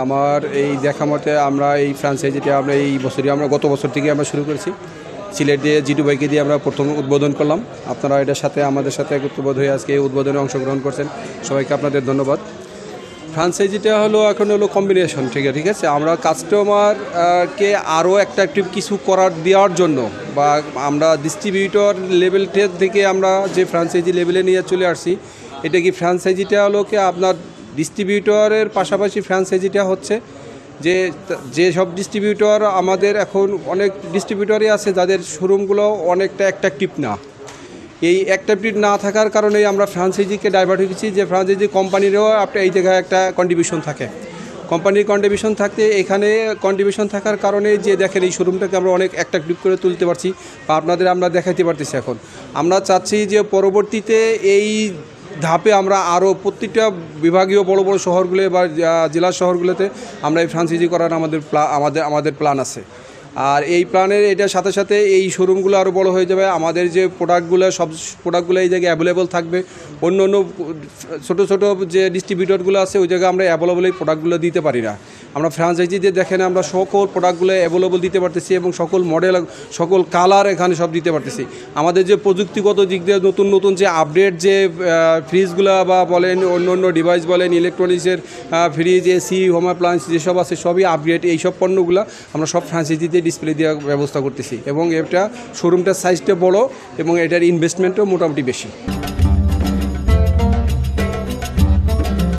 আমার এই দেখা মতে আমরা এই ফ্র্যাঞ্চাইজিটা আমরা এই বছরই আমরা গত বছর থেকে আমরা শুরু করেছি। সিলেট দিয়ে জিটু ভাইকে দিয়ে আমরা প্রথম উদ্বোধন করলাম। আপনারা এটার সাথে আমাদের সাথে একত্রবোধ হয়ে আজকে এই উদ্বোধনে অংশগ্রহণ করছেন, সবাইকে আপনাদের ধন্যবাদ। ফ্র্যাঞ্চাইজিটা হলো এখন হলো কম্বিনেশন, ঠিক আছে। আমরা কাস্টমারকে আরও অ্যাট্রাকটিভ কিছু করার দেওয়ার জন্য বা আমরা ডিস্ট্রিবিউটর লেভেল থেকে আমরা যে ফ্র্যাঞ্চাইজি লেভেলে নিয়ে চলে আসছি, এটা কি ফ্র্যাঞ্চাইজিটা হলো কি আপনার ডিস্ট্রিবিউটরের পাশাপাশি ফ্র্যাঞ্চাইজিটা হচ্ছে যে সব ডিস্ট্রিবিউটর আমাদের এখন অনেক ডিস্ট্রিবিউটরই আছে যাদের শোরুমগুলো অনেকটা অ্যাট্রাকটিভ না। এই অ্যাট্রাকটিভ না থাকার কারণেই আমরা ফ্র্যাঞ্চাইজিকে ডাইভার্ট হয়েছি যে ফ্র্যাঞ্চাইজি কোম্পানিরও আপনার এই জায়গায় একটা কন্ট্রিবিউশন থাকে। কোম্পানির কন্ট্রিবিউশন থাকতে এখানে কন্ট্রিবিউশন থাকার কারণে যে দেখেন এই শোরুমটাকে আমরা অনেক অ্যাট্রাকটিভ করে তুলতে পারছি বা আপনাদের আমরা দেখাইতে পারতেছি। এখন আমরা চাচ্ছি যে পরবর্তীতে এই ধাপে আমরা আরও প্রত্যেকটা বিভাগীয় বড় বড় শহরগুলো বা জেলা শহরগুলোতে আমরা এই ফ্র্যাঞ্চাইজি করার আমাদের প্ল্যান আছে। আর এই প্ল্যানের এটার সাথে সাথে এই শোরুমগুলো আরও বড় হয়ে যাবে। আমাদের যে প্রোডাক্টগুলো সব প্রোডাক্টগুলো এই জায়গায় অ্যাভেলেবল থাকবে। অন্য অন্য ছোটো ছোটো যে ডিস্ট্রিবিউটরগুলো আছে ওই জায়গায় আমরা অ্যাভেলেবল এই প্রোডাক্টগুলো দিতে পারি না। আমরা ফ্র্যাঞ্চাইজিতে দেখেন আমরা সকল প্রোডাক্টগুলো অ্যাভেলেবল দিতে পারতেছি এবং সকল মডেল সকল কালার এখানে সব দিতে পারতেছি। আমাদের যে প্রযুক্তিগত দিক দিয়ে নতুন নতুন যে আপডেট যে ফ্রিজগুলো বা বলেন অন্য অন্য ডিভাইস বলেন ইলেকট্রনিক্সের ফ্রিজ, এসি, হোম অ্যাপ্লায়েন্স যেসব আছে সবই আপডেট। এইসব পণ্যগুলো আমরা সব ফ্র্যাঞ্চাইজিতে ডিসপ্লে দেওয়ার ব্যবস্থা করতেছি এবং এটা শোরুমটার সাইজটা বড় এবং এটার ইনভেস্টমেন্টও মোটামুটি বেশি।